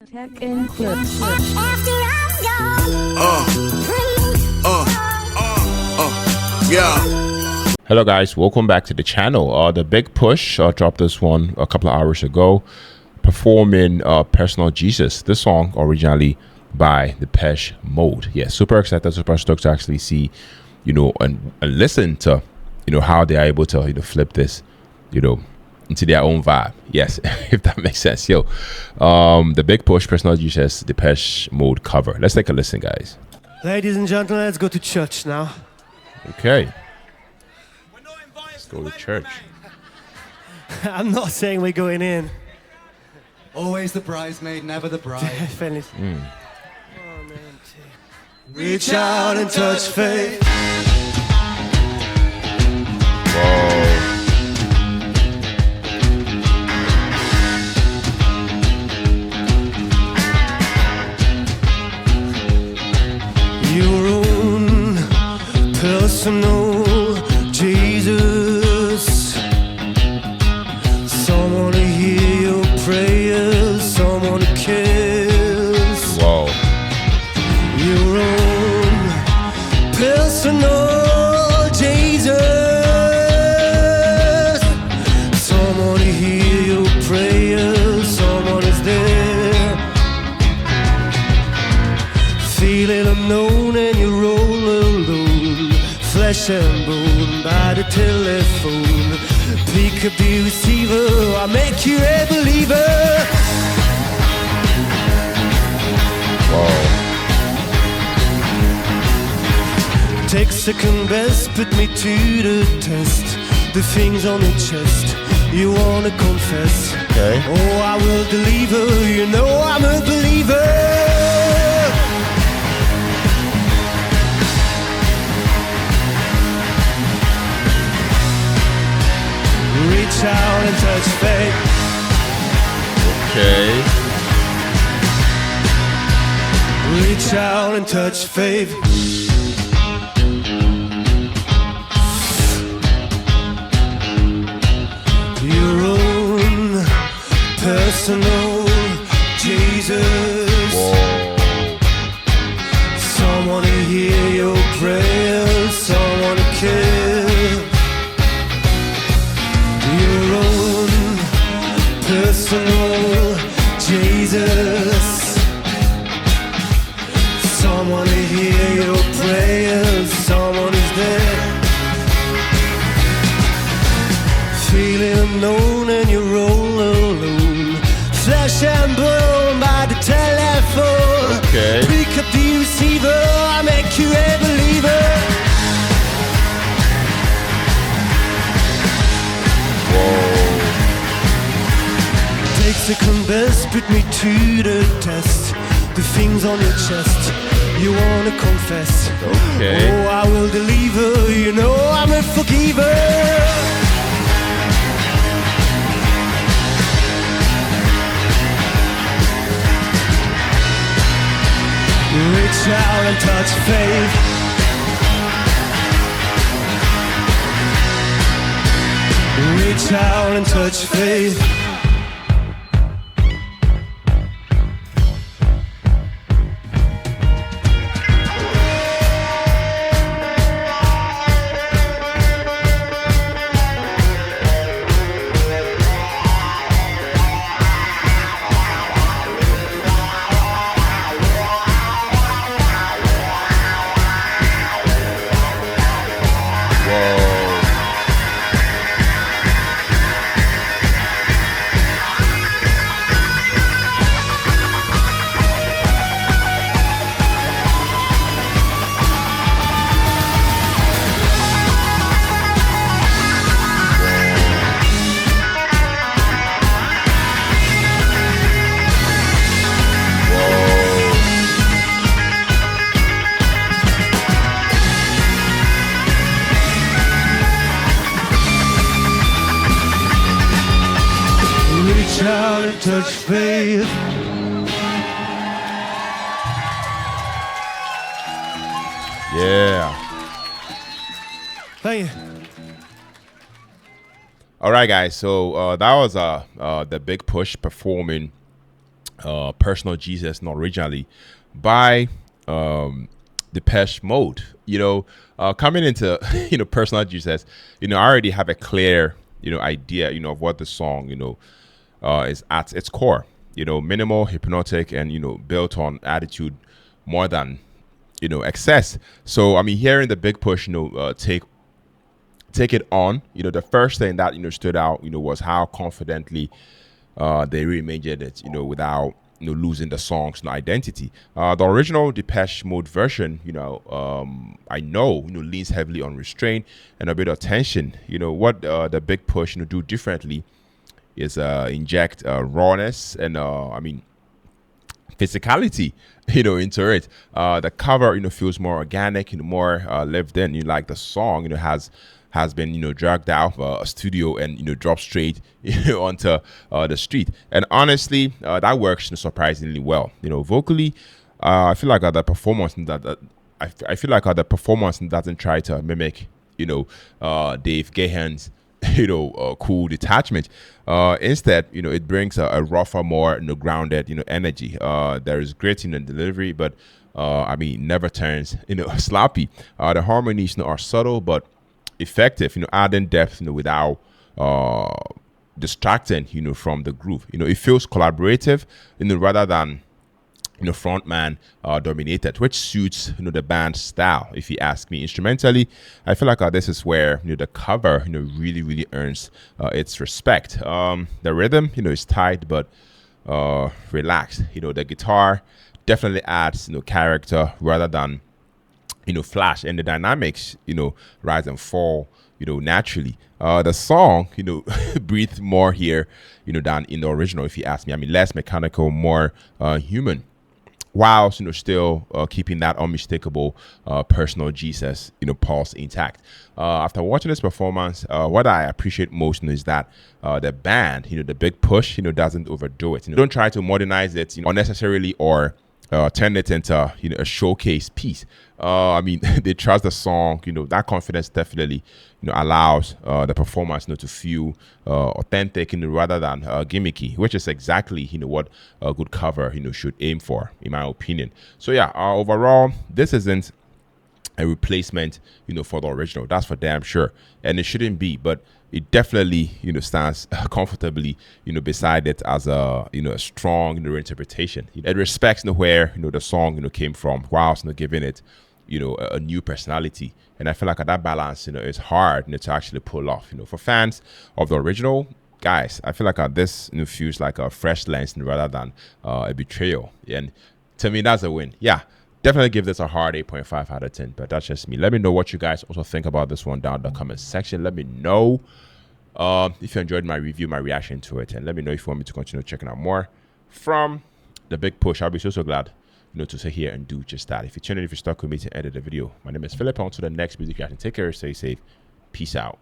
Tech and clips. Yeah. Hello guys, welcome back to the channel. The Big Push dropped this one a couple of hours ago, performing Personal Jesus, this song originally by Depeche Mode. Yeah, super excited, super stoked to actually see, and listen to, how they are able to, flip this, into their own vibe. Yes, if that makes sense. Yo, the Big Push, Personal Jesus, Depeche Mode cover. Let's take a listen, guys. Ladies and gentlemen, let's go to church now. Okay. Let's go to church. I'm not saying we're going in. Always the bridesmaid, never the bride. Finish. Reach out and touch faith. Whoa. Your own personal Jesus. Someone to hear your prayers, someone to kiss. Whoa. Your own personal Jesus. Someone to hear your prayers, someone is there. Feeling unknown and you're all alone. Flesh and bone by the telephone. Pick up the receiver, I'll make you a believer. Whoa. Take second best, put me to the test. The things on your chest, you wanna confess. Okay. Oh, I will deliver, you know I'm a believer. Reach out and touch faith. Okay. Reach out and touch faith. Your own personal Jesus. Whoa. Someone to hear your prayers, someone to kill. Your own personal Jesus. Someone to hear your prayers, someone is there. Feeling unknown and you're all alone. Flesh and bone by the telephone. Okay. Pick up the receiver, I'll make you a believer. Whoa. Take second best, put me to the test. The things on your chest, you wanna confess. Okay. Oh, I will deliver, you know I'm a forgiver. Reach out and touch faith. Reach out and touch faith. Reach out and touch faith. Yeah. Thank you. All right, guys. So that was the Big Push performing Personal Jesus, not originally by Depeche Mode. Coming into Personal Jesus, I already have a clear idea of what the song is at its core. Minimal, hypnotic, and built on attitude more than excess. So I mean, hearing the Big Push take it on. The first thing that stood out was how confidently they reimagined it, without losing the song's identity. The original Depeche Mode version, I know leans heavily on restraint and a bit of tension. What the Big Push do differently is inject rawness and physicality into it. The cover feels more organic and more lived in. Like the song has been dragged out of a studio and dropped straight onto the street. And honestly, that works surprisingly well. Vocally, I feel like the performance I feel like the performance doesn't try to mimic Dave Gahan's cool detachment. Instead, it brings a rougher, more grounded energy. There is grit in the delivery, but never turns sloppy. The harmonies are subtle but effective, adding depth, without distracting, from the groove. It feels collaborative, rather than frontman dominated, which suits the band's style. If you ask me, instrumentally, I feel like this is where the cover really earns its respect. The rhythm is tight but relaxed. The guitar definitely adds character rather than flash, and the dynamics rise and fall naturally. The song breathes more here than in the original, if you ask me. Less mechanical, more human, while still keeping that unmistakable personal Jesus pulse intact. After watching this performance, what I appreciate most is that the band, the Big Push, doesn't overdo it. Don't try to modernize it unnecessarily or turn it into a showcase piece. They trust the song. That confidence definitely allows the performance to feel authentic rather than gimmicky, which is exactly what a good cover should aim for, in my opinion. So yeah, overall, this isn't a replacement for the original. That's for damn sure, and it shouldn't be, but it definitely stands comfortably beside it as a a strong reinterpretation. It respects where the song came from, whilst giving it a new personality. And I feel like that balance is hard to actually pull off. For fans of the original, guys, I feel like this feels like a fresh lens rather than a betrayal. And to me, that's a win. Yeah, definitely give this a hard 8.5 out of 10, but that's just me. Let me know what you guys also think about this one down in the comment section. Let me know if you enjoyed my review, my reaction to it, and let me know if you want me to continue checking out more from the Big Push. I'll be so glad to sit here and do just that. If you're tuning in, if you're stuck with me to edit the video, my name is Philip. On to the next music reaction. Take care, stay safe, peace out.